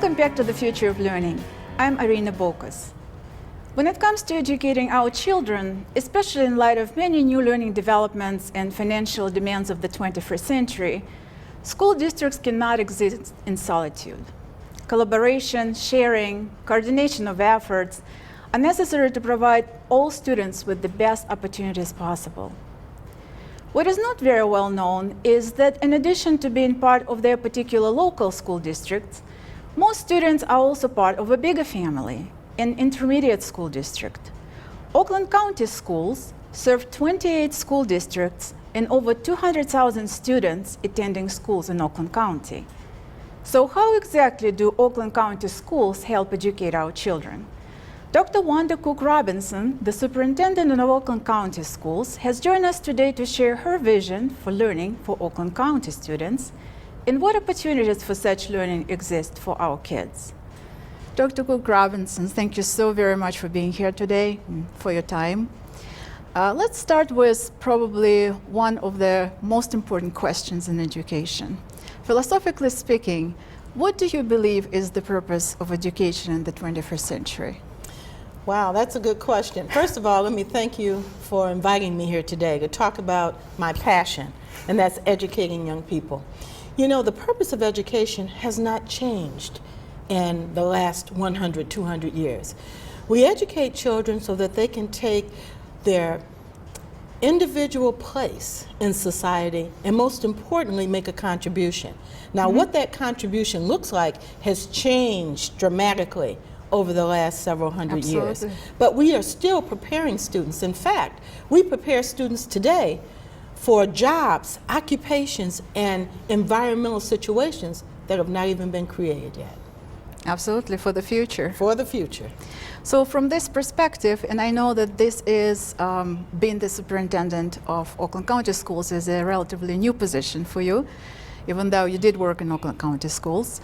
Welcome back to the Future of Learning. I'm Irina Bokas. When it comes to educating our children, especially in light of many new learning developments and financial demands of the 21st century, school districts cannot exist in solitude. Collaboration, sharing, coordination of efforts are necessary to provide all students with the best opportunities possible. What is not very well known is that in addition to being part of their particular local school districts, most students are also part of a bigger family, an intermediate school district. Oakland County Schools serve 28 school districts and over 200,000 students attending schools in Oakland County. So how exactly do Oakland County schools help educate our children? Dr. Wanda Cook Robinson, the superintendent of Oakland County Schools, has joined us today to share her vision for learning for Oakland County students and what opportunities for such learning exist for our kids. Dr. Cook Robinson, thank you so very much for being here today and for your time. Let's start with probably one of the most important questions in education. Philosophically speaking, what do you believe is the purpose of education in the 21st century? Wow, that's a good question. First of all, let me thank you for inviting me here today to talk about my passion, and that's educating young people. You know, the purpose of education has not changed in the last 100, 200 years. We educate children so that they can take their individual place in society and most importantly make a contribution. Now what that contribution looks like has changed dramatically over the last several hundred years. But we are still preparing students. In fact, we prepare students today for jobs, occupations, and environmental situations that have not even been created yet. Absolutely, for the future. For the future. So from this perspective, and I know that this is, being the superintendent of Oakland County Schools is a relatively new position for you, even though you did work in Oakland County Schools.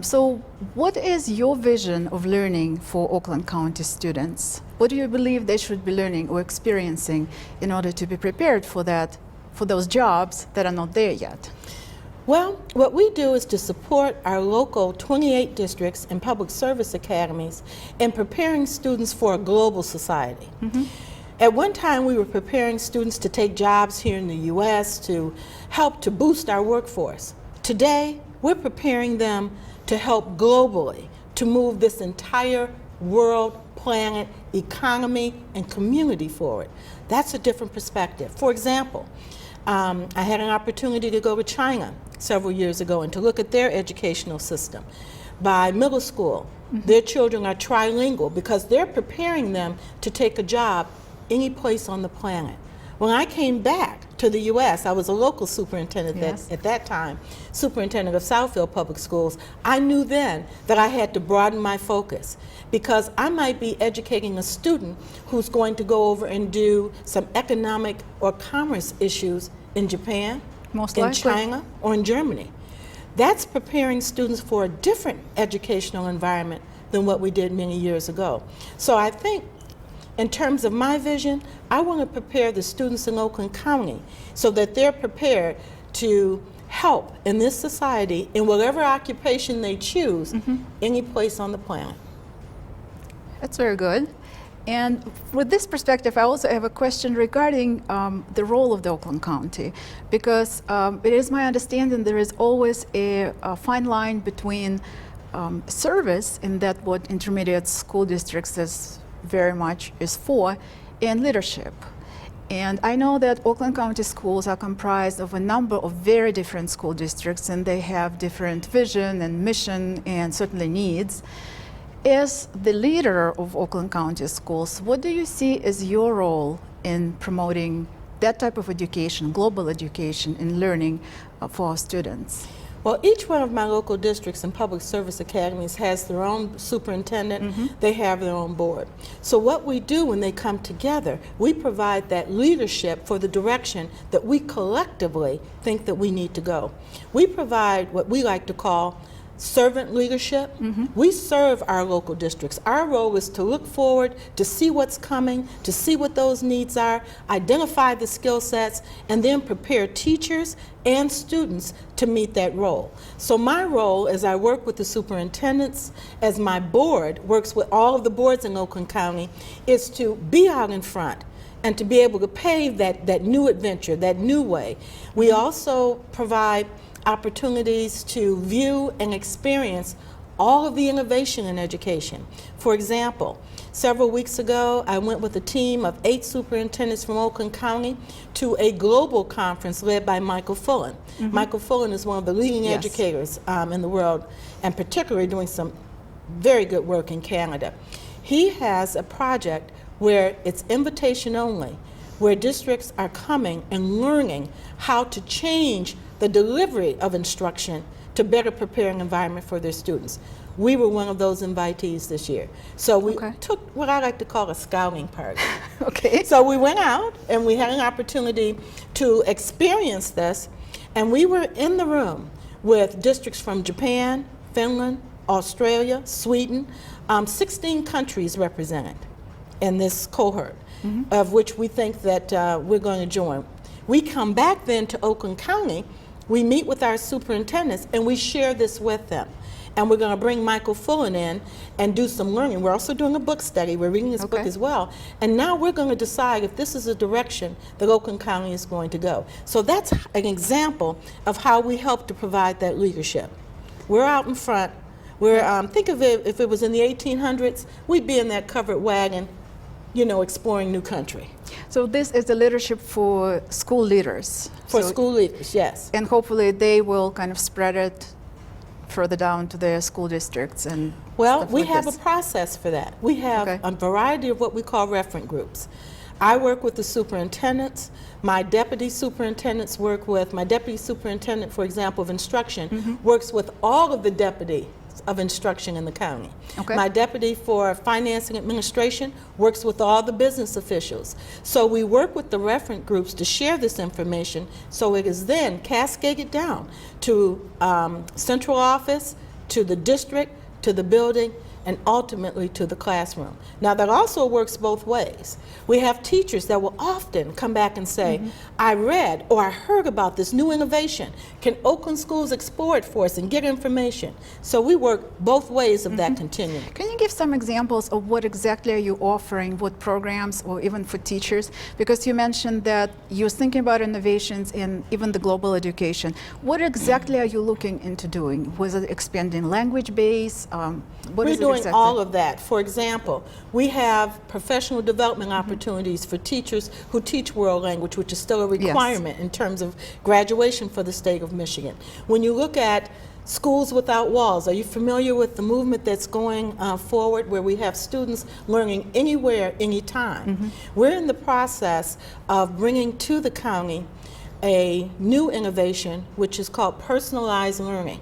So what is your vision of learning for Oakland County students? What do you believe they should be learning or experiencing in order to be prepared for that, for those jobs that are not there yet? Well, what we do is to support our local 28 districts and public service academies in preparing students for a global society. At one time, we were preparing students to take jobs here in the U.S. to help to boost our workforce. Today, we're preparing them to help globally, to move this entire world, planet, economy, and community forward. That's a different perspective. For example, I had an opportunity to go to China several years ago and to look at their educational system. By middle school, their children are trilingual because they're preparing them to take a job any place on the planet. When I came back to the U.S., I was a local superintendent at that time, superintendent of Southfield Public Schools. I knew then that I had to broaden my focus because I might be educating a student who's going to go over and do some economic or commerce issues in Japan, in China, or in Germany. That's preparing students for a different educational environment than what we did many years ago. So I think in terms of my vision, I want to prepare the students in Oakland County so that they're prepared to help in this society in whatever occupation they choose, any place on the planet. That's very good. And with this perspective, I also have a question regarding the role of the Oakland County, because it is my understanding there is always a fine line between service, in that what intermediate school districts is very much is for, and leadership. And I know that Oakland County Schools are comprised of a number of very different school districts, and they have different vision and mission and certainly needs. As the leader of Oakland County Schools, what do you see as your role in promoting that type of education, global education and learning for our students? Well, each one of my local districts and public service academies has their own superintendent. They have their own board. So what we do when they come together, we provide that leadership for the direction that we collectively think that we need to go. We provide what we like to call servant leadership. We serve our local districts. Our role is to look forward, to see what's coming, to see what those needs are, identify the skill sets, and then prepare teachers and students to meet that role. So my role, as I work with the superintendents, as my board works with all of the boards in Oakland County, is to be out in front and to be able to pave that new adventure, that new way. We also provide opportunities to view and experience all of the innovation in education. For example, several weeks ago, I went with a team of 8 superintendents from Oakland County to a global conference led by Michael Fullen. Michael Fullen is one of the leading educators in the world, and particularly doing some very good work in Canada. He has a project where it's invitation only, where districts are coming and learning how to change the delivery of instruction to better prepare an environment for their students. We were one of those invitees this year. So we took what I like to call a scouting party. So we went out and we had an opportunity to experience this, and we were in the room with districts from Japan, Finland, Australia, Sweden, 16 countries represented in this cohort, of which we think that we're going to join. We come back then to Oakland County, we meet with our superintendents, and we share this with them. And we're going to bring Michael Fullen in and do some learning. We're also doing a book study. We're reading his book as well. And now we're going to decide if this is a direction that Oakland County is going to go. So that's an example of how we help to provide that leadership. We're out in front. We're, think of it, if it was in the 1800s, we'd be in that covered wagon, you know, exploring new country. So this is the leadership for school leaders. For school leaders, yes. And hopefully they will kind of spread it further down to their school districts and well, we like have this. a process for that. We have a variety of what we call referent groups. I work with the superintendents. My deputy superintendents work with, my deputy superintendent, for example, of instruction, works with all of the deputies of instruction in the county. My deputy for finance and administration works with all the business officials. So we work with the referent groups to share this information, so it is then cascaded down to central office, to the district, to the building, and ultimately to the classroom. Now that also works both ways. We have teachers that will often come back and say, I read or I heard about this new innovation. Can Oakland schools explore it for us and get information? So we work both ways of that continuum. Can you give some examples of what exactly are you offering, what programs, or even for teachers? Because you mentioned that you're thinking about innovations in even the global education. What exactly are you looking into doing? Was it expanding language base? What is it doing exactly? all of that. For example, we have professional development opportunities for teachers who teach world language, which is still a requirement in terms of graduation for the state of Michigan. When you look at Schools Without Walls, are you familiar with the movement that's going forward where we have students learning anywhere, anytime? We're in the process of bringing to the county a new innovation which is called personalized learning.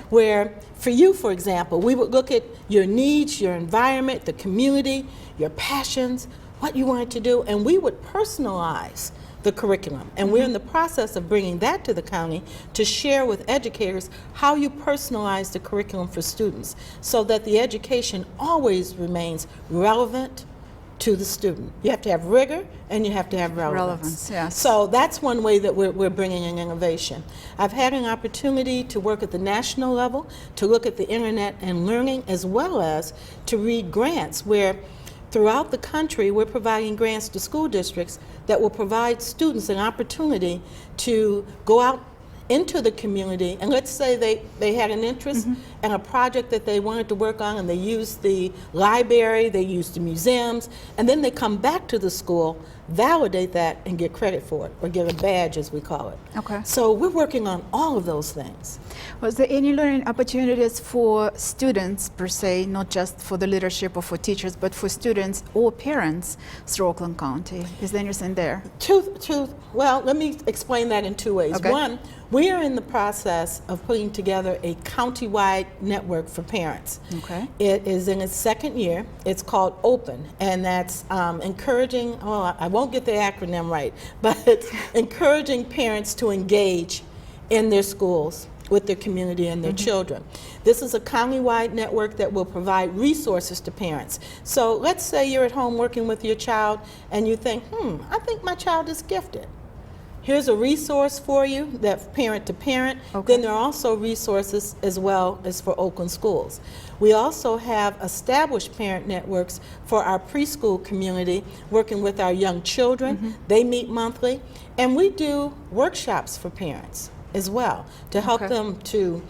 Where for you, for example, we would look at your needs, your environment, the community, your passions, what you wanted to do, and we would personalize the curriculum. And we're in the process of bringing that to the county to share with educators how you personalize the curriculum for students so that the education always remains relevant to the student. You have to have rigor and you have to have relevance. So that's one way that we're bringing in innovation. I've had an opportunity to work at the national level, to look at the internet and learning, as well as to read grants where throughout the country we're providing grants to school districts that will provide students an opportunity to go out into the community, and let's say they had an interest in a project that they wanted to work on, and they used the library, they used the museums, and then they come back to the school, validate that, and get credit for it, or get a badge, as we call it. So we're working on all of those things. Was there any learning opportunities for students per se, not just for the leadership or for teachers, but for students or parents through Oakland County? Is there anything there? Well, let me explain that in two ways. One, we are in the process of putting together a county-wide network for parents. It is in its second year. It's called OPEN, and that's encouraging, well, I won't get the acronym right, but it's encouraging parents to engage in their schools with their community and their children. This is a county-wide network that will provide resources to parents. So let's say you're at home working with your child and you think, I think my child is gifted. Here's a resource for you, that's parent to parent. Okay. Then there are also resources as well as for Oakland schools. We also have established parent networks for our preschool community, working with our young children. They meet monthly. And we do workshops for parents as well to help Okay. them to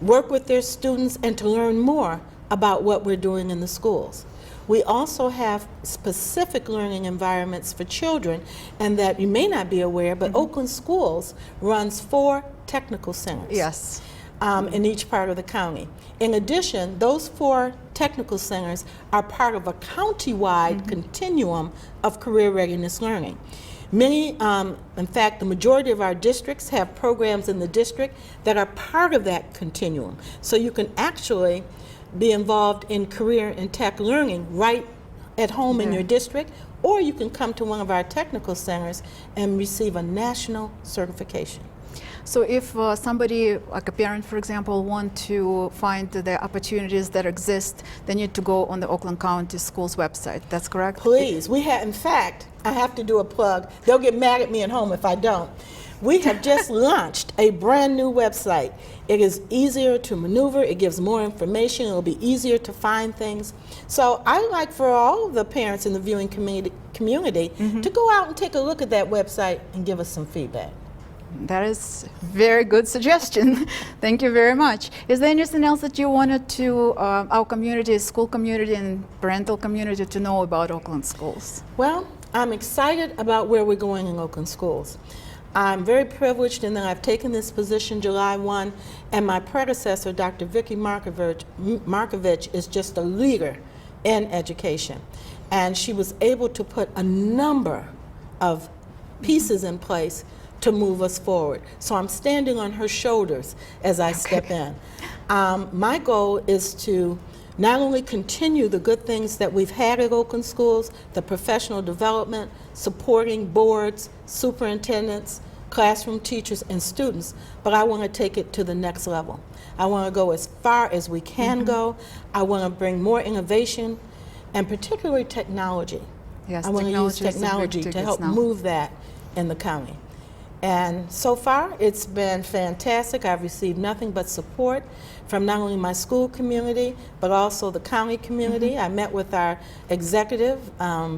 work with their students and to learn more about what we're doing in the schools. We also have specific learning environments for children, and that you may not be aware, but Oakland Schools runs 4 technical centers Yes. in each part of the county. In addition, those 4 technical centers are part of a county-wide continuum of career readiness learning. Many, in fact, the majority of our districts have programs in the district that are part of that continuum. So you can actually be involved in career and tech learning right at home in your district, or you can come to one of our technical centers and receive a national certification. So if somebody, like a parent, for example, want to find the opportunities that exist, they need to go on the Oakland County Schools website. That's correct? Please, we have, in fact, I have to do a plug. They'll get mad at me at home if I don't. We have just launched a brand new website. It is easier to maneuver, it gives more information, it'll be easier to find things. So I like for all of the parents in the viewing community to go out and take a look at that website and give us some feedback. That is very good suggestion. Thank you very much. Is there anything else that you wanted to our community, school community and parental community to know about Oakland schools? Well, I'm excited about where we're going in Oakland schools. I'm very privileged in that I've taken this position July 1, and my predecessor, Dr. Vicki Markovich, is just a leader in education. And she was able to put a number of pieces in place to move us forward. So I'm standing on her shoulders as I step in. My goal is to not only continue the good things that we've had at Oakland schools, the professional development, supporting boards, superintendents, classroom teachers, and students, but I want to take it to the next level. I want to go as far as we can go. I want to bring more innovation, and particularly technology. Yes, I want to use technology is a big technology to ticket help now. move that in the county. And so far, it's been fantastic. I've received nothing but support from not only my school community, but also the county community. I met with our executive,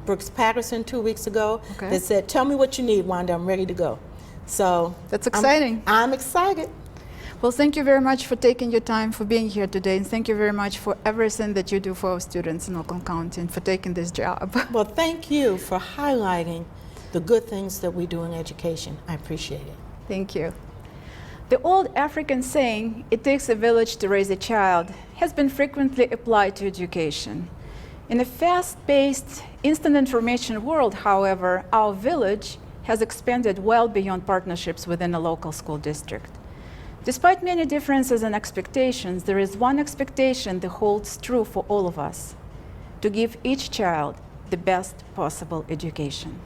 Brooks Patterson, 2 weeks ago, Okay. that said, tell me what you need, Wanda, I'm ready to go. So That's exciting. I'm excited. Well, thank you very much for taking your time, for being here today, and thank you very much for everything that you do for our students in Oakland County and for taking this job. Well, thank you for highlighting the good things that we do in education. I appreciate it. Thank you. The old African saying, "It takes a village to raise a child," has been frequently applied to education. In a fast-paced, instant information world, however, our village has expanded well beyond partnerships within a local school district. Despite many differences and expectations, there is one expectation that holds true for all of us: to give each child the best possible education.